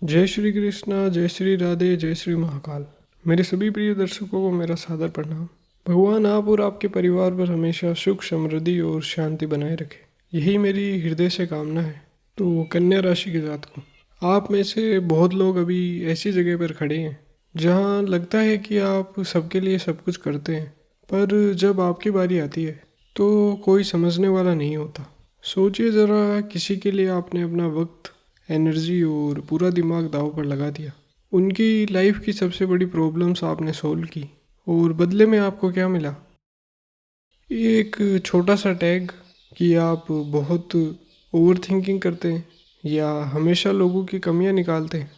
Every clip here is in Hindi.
जय श्री कृष्णा, जय श्री राधे, जय श्री महाकाल। मेरे सभी प्रिय दर्शकों को मेरा सादर प्रणाम। भगवान आप और आपके परिवार पर हमेशा सुख, समृद्धि और शांति बनाए रखे, यही मेरी हृदय से कामना है। तो कन्या राशि के जातकों, आप में से बहुत लोग अभी ऐसी जगह पर खड़े हैं जहां लगता है कि आप सबके लिए सब कुछ करते हैं, पर जब आपकी बारी आती है तो कोई समझने वाला नहीं होता। सोचिए ज़रा, किसी के लिए आपने अपना वक्त, एनर्जी और पूरा दिमाग दांव पर लगा दिया। उनकी लाइफ की सबसे बड़ी प्रॉब्लम्स आपने सोल्व की, और बदले में आपको क्या मिला? एक छोटा सा टैग कि आप बहुत ओवर थिंकिंग करते हैं या हमेशा लोगों की कमियां निकालते हैं।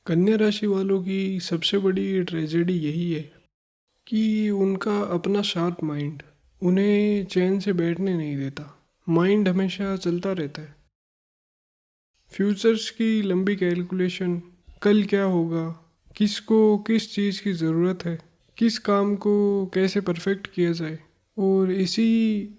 कन्या राशि वालों की सबसे बड़ी ट्रेजेडी यही है कि उनका अपना शार्प माइंड उन्हें चैन से बैठने नहीं देता। माइंड हमेशा चलता रहता है। फ्यूचर्स की लंबी कैलकुलेशन, कल क्या होगा, किसको किस चीज़ की ज़रूरत है, किस काम को कैसे परफेक्ट किया जाए, और इसी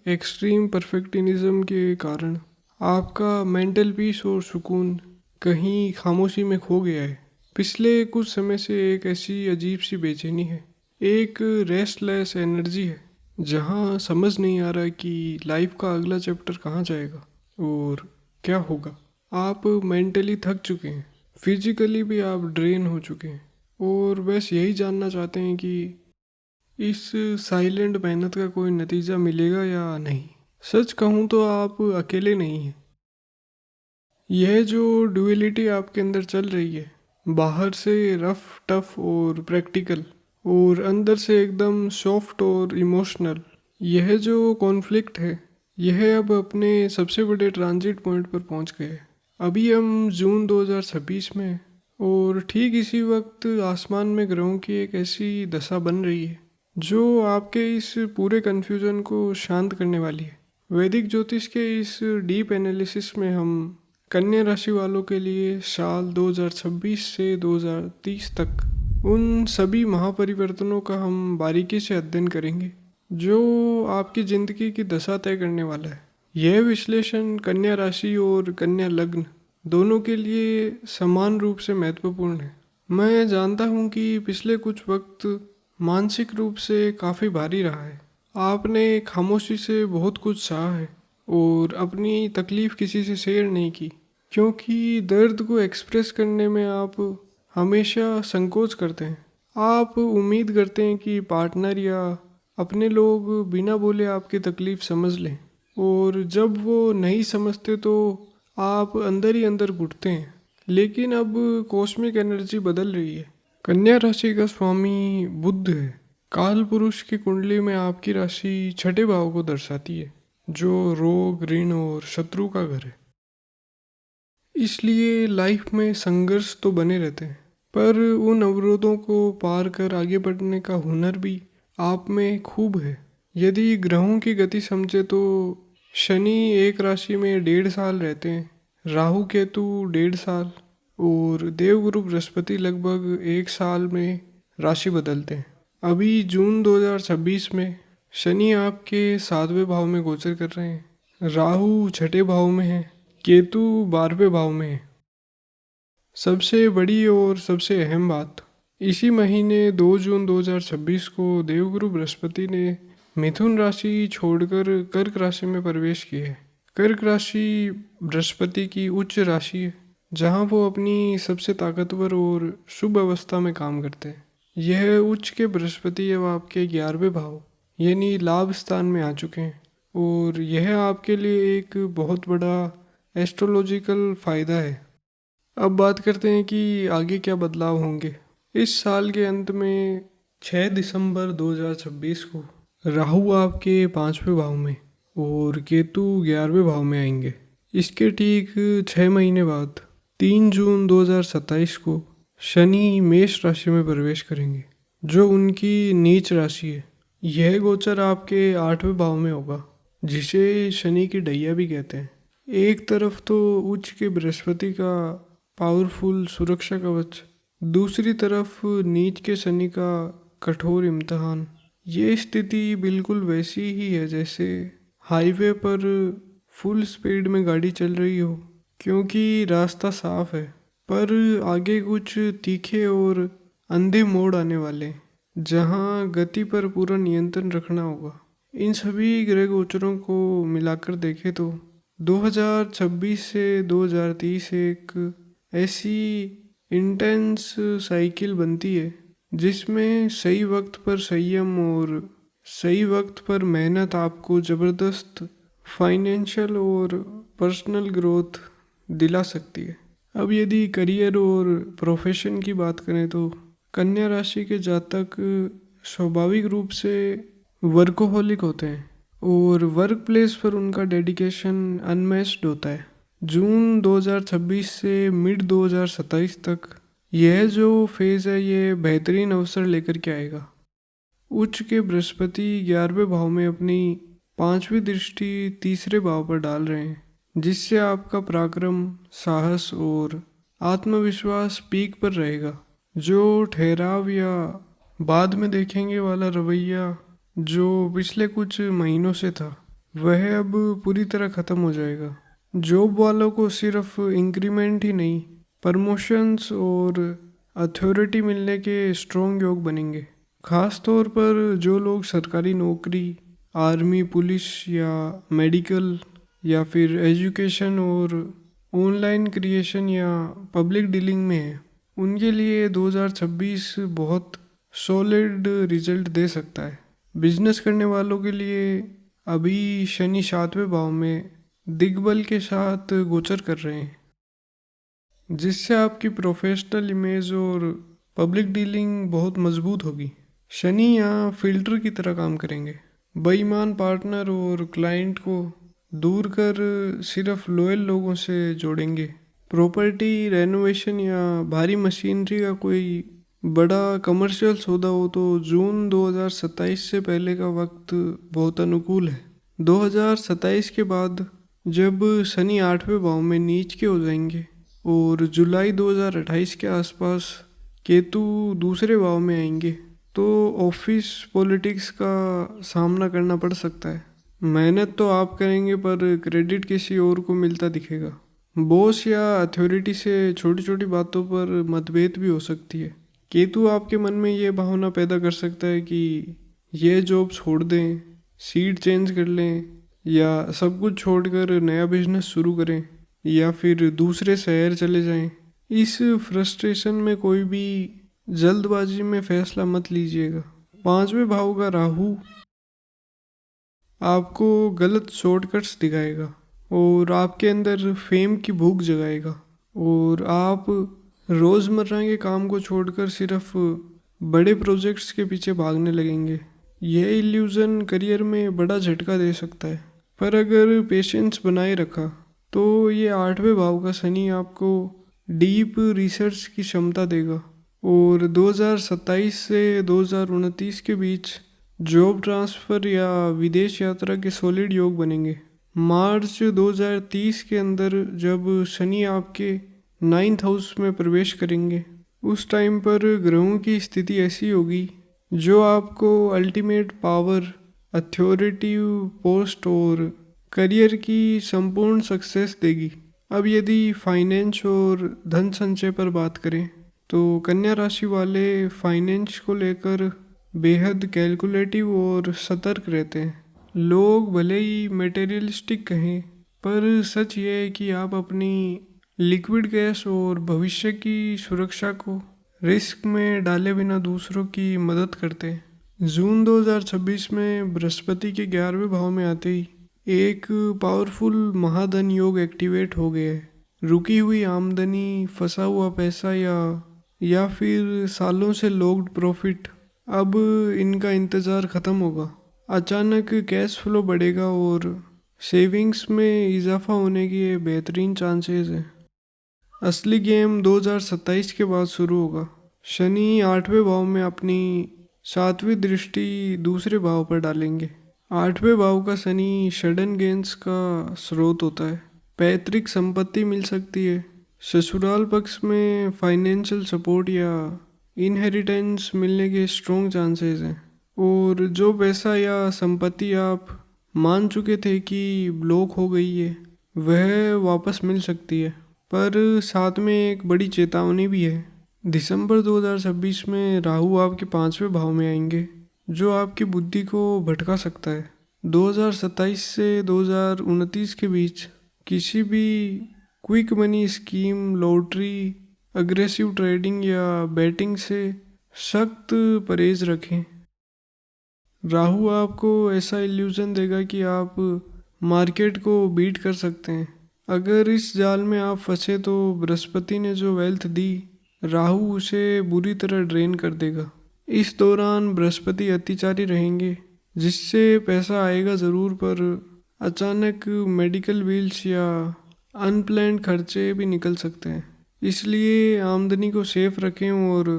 एक्सट्रीम परफेक्टिनिज्म के कारण आपका मेंटल पीस और सुकून कहीं खामोशी में खो गया है। पिछले कुछ समय से एक ऐसी अजीब सी बेचैनी है, एक रेस्टलेस एनर्जी है, जहाँ समझ नहीं आ रहा कि लाइफ का अगला चैप्टर कहाँ जाएगा और क्या होगा। आप मेंटली थक चुके हैं, फिजिकली भी आप ड्रेन हो चुके हैं, और बस यही जानना चाहते हैं कि इस साइलेंट मेहनत का कोई नतीजा मिलेगा या नहीं। सच कहूँ तो आप अकेले नहीं हैं। यह जो डुअलिटी आपके अंदर चल रही है, बाहर से रफ टफ और प्रैक्टिकल, और अंदर से एकदम सॉफ्ट और इमोशनल, यह जो कॉन्फ्लिक्ट है, यह अब अपने सबसे बड़े ट्रांजिट पॉइंट पर पहुंच गए हैं। अभी हम जून 2026 में हैं, और ठीक इसी वक्त आसमान में ग्रहों की एक ऐसी दशा बन रही है जो आपके इस पूरे कन्फ्यूजन को शांत करने वाली है। वैदिक ज्योतिष के इस डीप एनालिसिस में हम कन्या राशि वालों के लिए साल 2026 से 2030 तक उन सभी महापरिवर्तनों का हम बारीकी से अध्ययन करेंगे जो आपकी ज़िंदगी की दशा तय करने वाला है। यह विश्लेषण कन्या राशि और कन्या लग्न दोनों के लिए समान रूप से महत्वपूर्ण है। मैं जानता हूँ कि पिछले कुछ वक्त मानसिक रूप से काफ़ी भारी रहा है। आपने खामोशी से बहुत कुछ सहा है और अपनी तकलीफ़ किसी से शेयर नहीं की, क्योंकि दर्द को एक्सप्रेस करने में आप हमेशा संकोच करते हैं। आप उम्मीद करते हैं कि पार्टनर या अपने लोग बिना बोले आपकी तकलीफ़ समझ लें, और जब वो नहीं समझते तो आप अंदर ही अंदर घुटते हैं। लेकिन अब कॉस्मिक एनर्जी बदल रही है। कन्या राशि का स्वामी बुध है। काल पुरुष की कुंडली में आपकी राशि छठे भाव को दर्शाती है, जो रोग, ऋण और शत्रु का घर है। इसलिए लाइफ में संघर्ष तो बने रहते हैं, पर उन अवरोधों को पार कर आगे बढ़ने का हुनर भी आप में खूब है। यदि ग्रहों की गति समझे तो शनि एक राशि में 1.5 साल रहते हैं, राहु केतु 1.5 साल, और देवगुरु बृहस्पति लगभग 1 साल में राशि बदलते हैं। अभी जून 2026 में शनि आपके 7वें भाव में गोचर कर रहे हैं, राहु छठे भाव में है, केतु 12वें भाव में है। सबसे बड़ी और सबसे अहम बात, इसी महीने 2 जून 2026 को देवगुरु बृहस्पति ने मिथुन राशि छोड़कर कर्क राशि में प्रवेश किया है। कर्क राशि बृहस्पति की उच्च राशि है, जहाँ वो अपनी सबसे ताकतवर और शुभ अवस्था में काम करते हैं। यह उच्च के बृहस्पति अब आपके 11वें भाव यानी लाभ स्थान में आ चुके हैं, और यह आपके लिए एक बहुत बड़ा एस्ट्रोलॉजिकल फ़ायदा है। अब बात करते हैं कि आगे क्या बदलाव होंगे। इस साल के अंत में 6 दिसंबर 2026 को राहु आपके 5वें भाव में और केतु 11वें भाव में आएंगे। इसके ठीक 6 महीने बाद 3 जून 2027 को शनि मेष राशि में प्रवेश करेंगे, जो उनकी नीच राशि है। यह गोचर आपके 8वें भाव में होगा, जिसे शनि की डैया भी कहते हैं। एक तरफ तो उच्च के बृहस्पति का पावरफुल सुरक्षा कवच, दूसरी तरफ नीच के शनि का कठोर इम्तिहान। ये स्थिति बिल्कुल वैसी ही है जैसे हाईवे पर फुल स्पीड में गाड़ी चल रही हो, क्योंकि रास्ता साफ है पर आगे कुछ तीखे और अंधे मोड़ आने वाले हैं, जहाँ गति पर पूरा नियंत्रण रखना होगा। इन सभी ग्रह गोचरों को मिलाकर देखें तो 2026 से 2030 एक ऐसी इंटेंस साइकिल बनती है जिसमें सही वक्त पर संयम और सही वक्त पर मेहनत आपको ज़बरदस्त फाइनेंशियल और पर्सनल ग्रोथ दिला सकती है। अब यदि करियर और प्रोफेशन की बात करें तो कन्या राशि के जातक स्वाभाविक रूप से वर्कोहोलिक होते हैं और वर्क प्लेस पर उनका डेडिकेशन अनमैच्ड होता है। जून 2026 से मिड 2027 तक यह जो फेज़ है ये बेहतरीन अवसर लेकर के आएगा। उच्च के बृहस्पति 11वें भाव में अपनी 5वीं दृष्टि तीसरे भाव पर डाल रहे हैं, जिससे आपका पराक्रम, साहस और आत्मविश्वास पीक पर रहेगा। जो ठहराव या बाद में देखेंगे वाला रवैया जो पिछले कुछ महीनों से था, वह अब पूरी तरह ख़त्म हो जाएगा। जॉब वालों को सिर्फ इंक्रीमेंट ही नहीं, प्रमोशंस और अथॉरिटी मिलने के स्ट्रॉन्ग योग बनेंगे। खास तौर पर जो लोग सरकारी नौकरी, आर्मी, पुलिस या मेडिकल या फिर एजुकेशन और ऑनलाइन क्रिएशन या पब्लिक डीलिंग में है, उनके लिए 2026 बहुत सॉलिड रिजल्ट दे सकता है। बिजनेस करने वालों के लिए अभी शनि 7वें भाव में दिग्बल के साथ गोचर कर रहे हैं, जिससे आपकी प्रोफेशनल इमेज और पब्लिक डीलिंग बहुत मजबूत होगी। शनि यहाँ फिल्टर की तरह काम करेंगे, बेईमान पार्टनर और क्लाइंट को दूर कर सिर्फ लॉयल लोगों से जोड़ेंगे। प्रॉपर्टी रेनोवेशन या भारी मशीनरी का कोई बड़ा कमर्शियल सौदा हो तो जून 2027 से पहले का वक्त बहुत अनुकूल है। 2027 के बाद जब शनि 8वें भाव में नीच के हो जाएंगे और जुलाई 2028 के आसपास केतु दूसरे भाव में आएंगे, तो ऑफिस पॉलिटिक्स का सामना करना पड़ सकता है। मेहनत तो आप करेंगे पर क्रेडिट किसी और को मिलता दिखेगा। बॉस या अथॉरिटी से छोटी छोटी बातों पर मतभेद भी हो सकती है। केतु आपके मन में ये भावना पैदा कर सकता है कि ये जॉब छोड़ दें, सीट चेंज कर लें या सब कुछ छोड़कर नया बिजनेस शुरू करें या फिर दूसरे शहर चले जाएं। इस फ्रस्ट्रेशन में कोई भी जल्दबाजी में फैसला मत लीजिएगा। 5वें भाव का राहु आपको गलत शॉर्टकट्स दिखाएगा और आपके अंदर फेम की भूख जगाएगा और आप रोज़मर्रा के काम को छोड़कर सिर्फ बड़े प्रोजेक्ट्स के पीछे भागने लगेंगे। यह इल्यूज़न करियर में बड़ा झटका दे सकता है, पर अगर पेशेंस बनाए रखा तो ये 8वें भाव का शनि आपको डीप रिसर्च की क्षमता देगा और 2027 से 2029 के बीच जॉब ट्रांसफ़र या विदेश यात्रा के सॉलिड योग बनेंगे। मार्च 2030 के अंदर जब शनि आपके 9th हाउस में प्रवेश करेंगे, उस टाइम पर ग्रहों की स्थिति ऐसी होगी जो आपको अल्टीमेट पावर, अथॉरिटिव पोस्ट और करियर की संपूर्ण सक्सेस देगी। अब यदि फाइनेंस और धन संचय पर बात करें तो कन्या राशि वाले फाइनेंस को लेकर बेहद कैलकुलेटिव और सतर्क रहते हैं। लोग भले ही मटेरियलिस्टिक कहें, पर सच ये है कि आप अपनी लिक्विड कैश और भविष्य की सुरक्षा को रिस्क में डाले बिना दूसरों की मदद करते हैं। जून 2026 में बृहस्पति के 11वें भाव में आते ही एक पावरफुल महाधन योग एक्टिवेट हो गया है। रुकी हुई आमदनी, फंसा हुआ पैसा या फिर सालों से लॉक्ड प्रॉफिट, अब इनका इंतज़ार ख़त्म होगा। अचानक कैश फ्लो बढ़ेगा और सेविंग्स में इजाफा होने के बेहतरीन चांसेस हैं। असली गेम 2027 के बाद शुरू होगा। शनि 8वें भाव में अपनी 7वीं दृष्टि दूसरे भाव पर डालेंगे। 8वें भाव का शनि सडन गेन्स का स्रोत होता है। पैतृक संपत्ति मिल सकती है, ससुराल पक्ष में फाइनेंशियल सपोर्ट या इनहेरिटेंस मिलने के स्ट्रॉन्ग चांसेस हैं और जो पैसा या संपत्ति आप मान चुके थे कि ब्लॉक हो गई है, वह वापस मिल सकती है। पर साथ में एक बड़ी चेतावनी भी है। दिसंबर 2026 में राहु आपके 5वें भाव में आएंगे, जो आपकी बुद्धि को भटका सकता है। 2027 से 2029 के बीच किसी भी quick money scheme, lottery, aggressive trading या बैटिंग से सख्त परहेज रखें। राहु आपको ऐसा इल्यूजन देगा कि आप मार्केट को बीट कर सकते हैं। अगर इस जाल में आप फंसे तो बृहस्पति ने जो वेल्थ दी, राहु उसे बुरी तरह ड्रेन कर देगा। इस दौरान बृहस्पति अतिचारी रहेंगे, जिससे पैसा आएगा ज़रूर, पर अचानक मेडिकल बिल्स या अनप्लैन्ड खर्चे भी निकल सकते हैं। इसलिए आमदनी को सेफ रखें और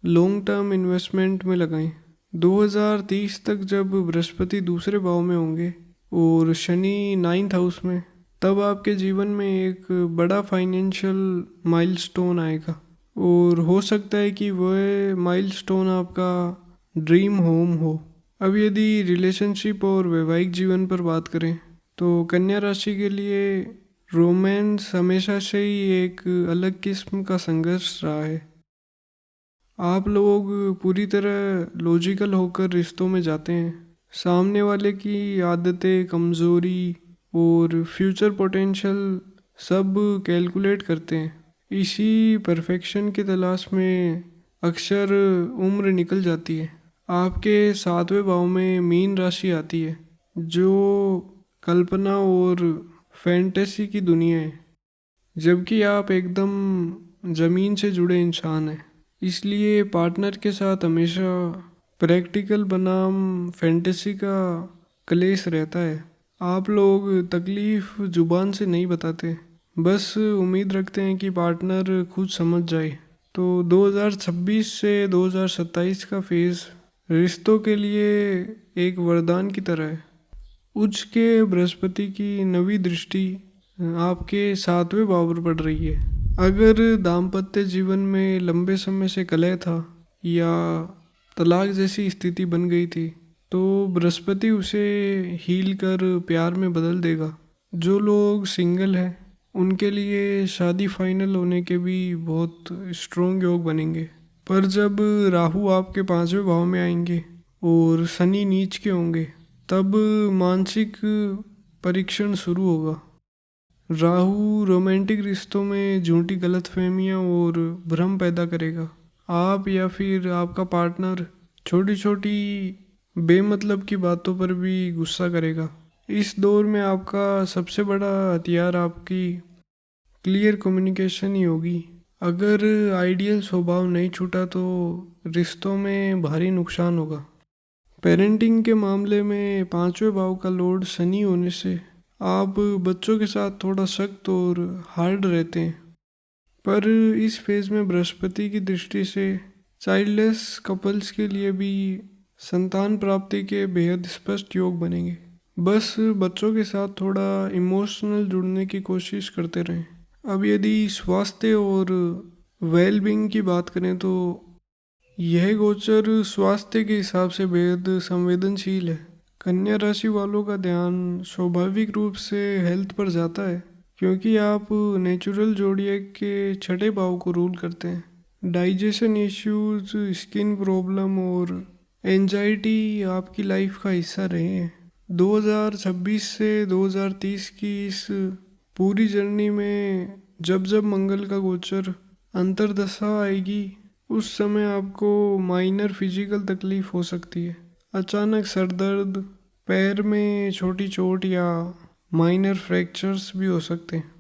लॉन्ग टर्म इन्वेस्टमेंट में लगाएं। 2030 तक जब बृहस्पति दूसरे भाव में होंगे और शनि 9th हाउस में, तब आपके जीवन में एक बड़ा फाइनेंशियल माइलस्टोन आएगा और हो सकता है कि वह माइलस्टोन आपका ड्रीम होम हो। अब यदि रिलेशनशिप और वैवाहिक जीवन पर बात करें तो कन्या राशि के लिए रोमांस हमेशा से ही एक अलग किस्म का संघर्ष रहा है। आप लोग पूरी तरह लॉजिकल होकर रिश्तों में जाते हैं, सामने वाले की आदतें, कमज़ोरी और फ्यूचर पोटेंशियल सब कैलकुलेट करते हैं। इसी परफेक्शन की तलाश में अक्सर उम्र निकल जाती है। आपके 7वें भाव में मीन राशि आती है, जो कल्पना और फैंटेसी की दुनिया है, जबकि आप एकदम ज़मीन से जुड़े इंसान हैं। इसलिए पार्टनर के साथ हमेशा प्रैक्टिकल बनाम फैंटेसी का क्लेश रहता है। आप लोग तकलीफ़ जुबान से नहीं बताते, बस उम्मीद रखते हैं कि पार्टनर खुद समझ जाए। तो 2026 से 2027 का फेज़ रिश्तों के लिए एक वरदान की तरह है। उच्च के बृहस्पति की नवी दृष्टि आपके 7वें भाव पर पड़ रही है। अगर दाम्पत्य जीवन में लंबे समय से कलह था या तलाक जैसी स्थिति बन गई थी, तो बृहस्पति उसे हील कर प्यार में बदल देगा। जो लोग सिंगल हैं उनके लिए शादी फाइनल होने के भी बहुत स्ट्रॉन्ग योग बनेंगे। पर जब राहु आपके 5वें भाव में आएंगे और शनि नीच के होंगे, तब मानसिक परीक्षण शुरू होगा। राहु रोमांटिक रिश्तों में झूठी गलतफहमियां और भ्रम पैदा करेगा। आप या फिर आपका पार्टनर छोटी छोटी बेमतलब की बातों पर भी गुस्सा करेगा। इस दौर में आपका सबसे बड़ा हथियार आपकी क्लियर कम्युनिकेशन ही होगी। अगर आइडियल स्वभाव नहीं छूटा तो रिश्तों में भारी नुकसान होगा। पेरेंटिंग के मामले में 5वें भाव का लॉर्ड शनि होने से आप बच्चों के साथ थोड़ा सख्त और हार्ड रहते हैं। पर इस फेज में बृहस्पति की दृष्टि से चाइल्डलेस कपल्स के लिए भी संतान प्राप्ति के बेहद स्पष्ट योग बनेंगे। बस बच्चों के साथ थोड़ा इमोशनल जुड़ने की कोशिश करते रहें। अब यदि स्वास्थ्य और वेलबींग की बात करें तो यह गोचर स्वास्थ्य के हिसाब से बेहद संवेदनशील है। कन्या राशि वालों का ध्यान स्वाभाविक रूप से हेल्थ पर जाता है, क्योंकि आप नेचुरल जोडिएक के 6ठे भाव को रूल करते हैं। डाइजेशन इश्यूज, स्किन प्रॉब्लम और एंजाइटी आपकी लाइफ का हिस्सा रहे हैं। 2026 से 2030 की इस पूरी जर्नी में जब जब मंगल का गोचर अंतर्दशा आएगी, उस समय आपको माइनर फिजिकल तकलीफ हो सकती है। अचानक सर दर्द, पैर में छोटी चोट या माइनर फ्रैक्चर्स भी हो सकते हैं।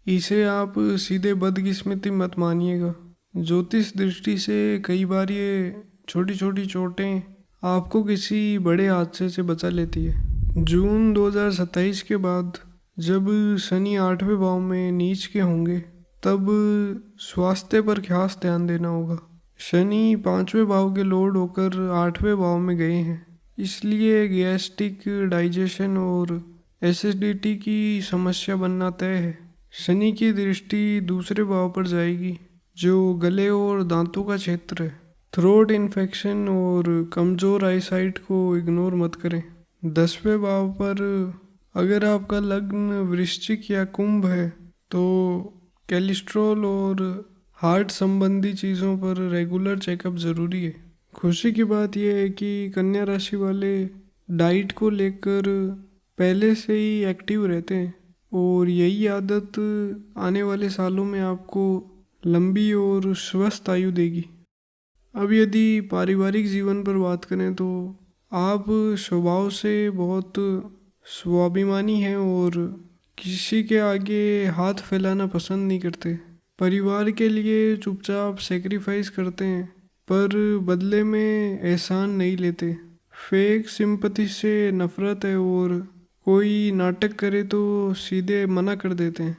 इसे आप सीधे बदकिस्मती मत मानिएगा। ज्योतिष दृष्टि से कई बार ये छोटी छोटी चोटें आपको किसी बड़े हादसे से बचा लेती है। जून 2027 के बाद जब शनि 8वें भाव में नीच के होंगे, तब स्वास्थ्य पर खास ध्यान देना होगा। शनि 5वें भाव के लॉर्ड होकर 8वें भाव में गए हैं, इसलिए गैस्ट्रिक, डाइजेशन और एसिडिटी की समस्या बनना तय है। शनि की दृष्टि दूसरे भाव पर जाएगी, जो गले और दांतों का क्षेत्र है। थ्रोट इन्फेक्शन और कमज़ोर आईसाइट को इग्नोर मत करें। 10वें भाव पर अगर आपका लग्न वृश्चिक या कुंभ है तो कोलेस्ट्रॉल और हार्ट संबंधी चीज़ों पर रेगुलर चेकअप ज़रूरी है। खुशी की बात यह है कि कन्या राशि वाले डाइट को लेकर पहले से ही एक्टिव रहते हैं और यही आदत आने वाले सालों में आपको लंबी और स्वस्थ आयु देगी। अब यदि पारिवारिक जीवन पर बात करें तो आप स्वभाव से बहुत स्वाभिमानी हैं और किसी के आगे हाथ फैलाना पसंद नहीं करते। परिवार के लिए चुपचाप सेक्रीफाइस करते हैं पर बदले में एहसान नहीं लेते। फेक सिंपैथी से नफरत है और कोई नाटक करे तो सीधे मना कर देते हैं।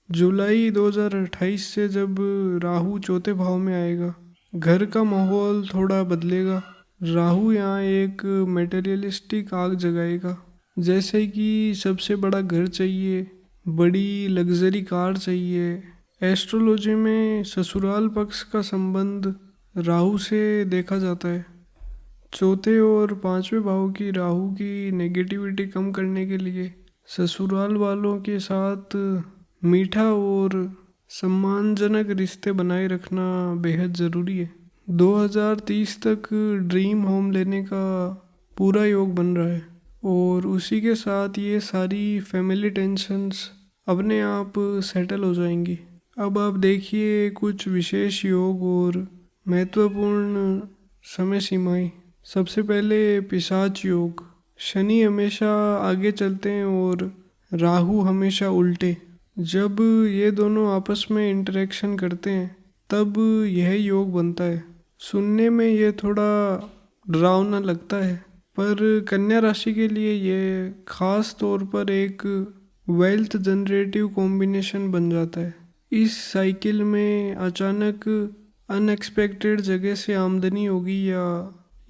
जुलाई 2028 से जब राहु चौथे भाव में आएगा, घर का माहौल थोड़ा बदलेगा। राहु यहाँ एक मेटेरियलिस्टिक आग जगाएगा, जैसे कि सबसे बड़ा घर चाहिए, बड़ी लग्जरी कार चाहिए। एस्ट्रोलॉजी में ससुराल पक्ष का संबंध राहु से देखा जाता है। चौथे और पांचवें भाव की राहु की नेगेटिविटी कम करने के लिए ससुराल वालों के साथ मीठा और सम्मानजनक रिश्ते बनाए रखना बेहद ज़रूरी है। 2030 तक ड्रीम होम लेने का पूरा योग बन रहा है और उसी के साथ ये सारी फैमिली टेंशन्स अपने आप सेटल हो जाएंगी। अब आप देखिए कुछ विशेष योग और महत्वपूर्ण समय सीमाएं। सबसे पहले पिशाच योग। शनि हमेशा आगे चलते हैं और राहु हमेशा उल्टे। जब ये दोनों आपस में इंटरेक्शन करते हैं तब यह योग बनता है। सुनने में ये थोड़ा डरावना लगता है पर कन्या राशि के लिए ये खास तौर पर एक वेल्थ जनरेटिव कॉम्बिनेशन बन जाता है। इस साइकिल में अचानक अनएक्सपेक्टेड जगह से आमदनी होगी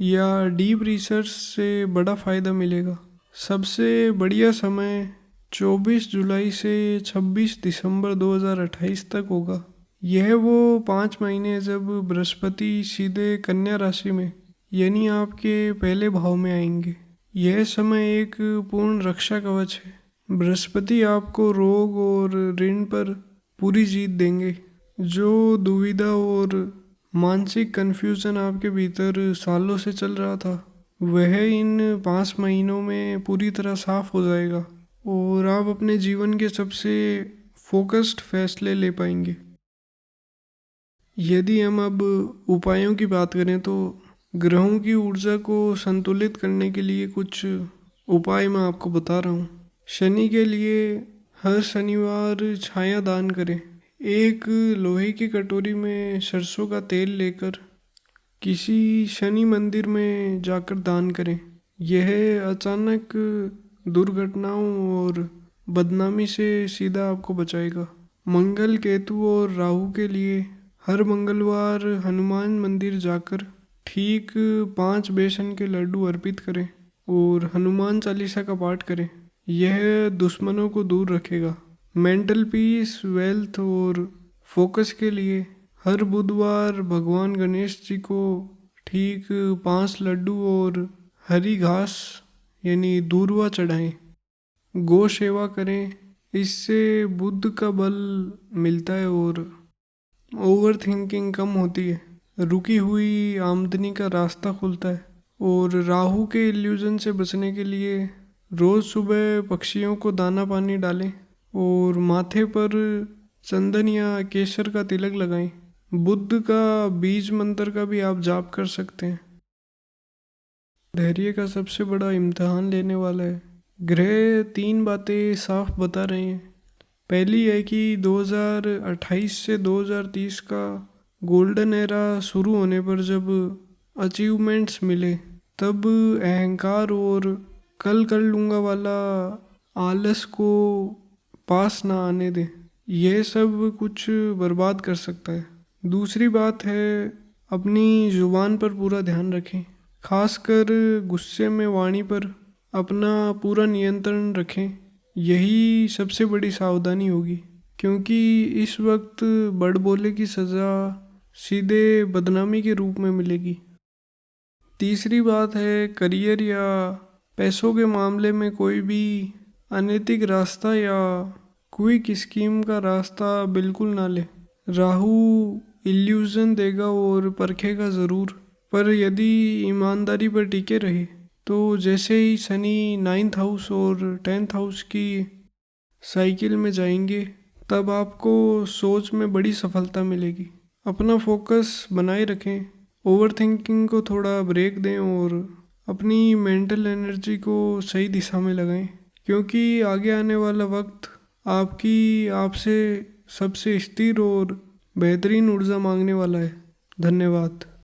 या डीप रिसर्च से बड़ा फ़ायदा मिलेगा। सबसे बढ़िया समय 24 जुलाई से 26 दिसंबर 2028 तक होगा। यह वो 5 महीने जब बृहस्पति सीधे कन्या राशि में यानी आपके पहले भाव में आएंगे। यह समय एक पूर्ण रक्षा कवच है। बृहस्पति आपको रोग और ऋण पर पूरी जीत देंगे। जो दुविधा और मानसिक कन्फ्यूजन आपके भीतर सालों से चल रहा था वह इन 5 महीनों में पूरी तरह साफ हो जाएगा और आप अपने जीवन के सबसे फोकस्ड फैसले ले पाएंगे। यदि हम अब उपायों की बात करें तो ग्रहों की ऊर्जा को संतुलित करने के लिए कुछ उपाय मैं आपको बता रहा हूँ। शनि के लिए हर शनिवार छाया दान करें। एक लोहे की कटोरी में सरसों का तेल लेकर किसी शनि मंदिर में जाकर दान करें। यह अचानक दुर्घटनाओं और बदनामी से सीधा आपको बचाएगा। मंगल, केतु और राहु के लिए हर मंगलवार हनुमान मंदिर जाकर ठीक 5 बेसन के लड्डू अर्पित करें और हनुमान चालीसा का पाठ करें। यह दुश्मनों को दूर रखेगा। मेंटल पीस, वेल्थ और फोकस के लिए हर बुधवार भगवान गणेश जी को ठीक 5 लड्डू और हरी घास यानी दूर्वा चढ़ाएं। गौ सेवा करें, इससे बुद्ध का बल मिलता है और ओवर थिंकिंग कम होती है। रुकी हुई आमदनी का रास्ता खुलता है। और राहु के इल्यूजन से बचने के लिए रोज़ सुबह पक्षियों को दाना पानी डालें और माथे पर चंदन या केसर का तिलक लगाएं। बुद्ध का बीज मंत्र का भी आप जाप कर सकते हैं। धैर्य का सबसे बड़ा इम्तिहान लेने वाला है। ग्रह 3 बातें साफ बता रहे हैं। पहली है कि 2028 से 2030 का गोल्डन एरा शुरू होने पर जब अचीवमेंट्स मिले तब अहंकार और कल कर लूँगा वाला आलस को पास ना आने दें। यह सब कुछ बर्बाद कर सकता है। दूसरी बात है अपनी जुबान पर पूरा ध्यान रखें, खासकर गुस्से में वाणी पर अपना पूरा नियंत्रण रखें। यही सबसे बड़ी सावधानी होगी क्योंकि इस वक्त बड़बोले की सज़ा सीधे बदनामी के रूप में मिलेगी। तीसरी बात है करियर या पैसों के मामले में कोई भी अनैतिक रास्ता या क्विक स्कीम का रास्ता बिल्कुल ना ले। राहु इल्यूजन देगा और परखेगा ज़रूर, पर यदि ईमानदारी पर टिके रहे तो जैसे ही शनि 9th हाउस और 10th हाउस की साइकिल में जाएंगे तब आपको सोच में बड़ी सफलता मिलेगी। अपना फोकस बनाए रखें, ओवर थिंकिंग को थोड़ा ब्रेक दें और अपनी मेंटल एनर्जी को सही दिशा में लगाएं, क्योंकि आगे आने वाला वक्त आपसे सबसे स्थिर और बेहतरीन ऊर्जा मांगने वाला है। धन्यवाद।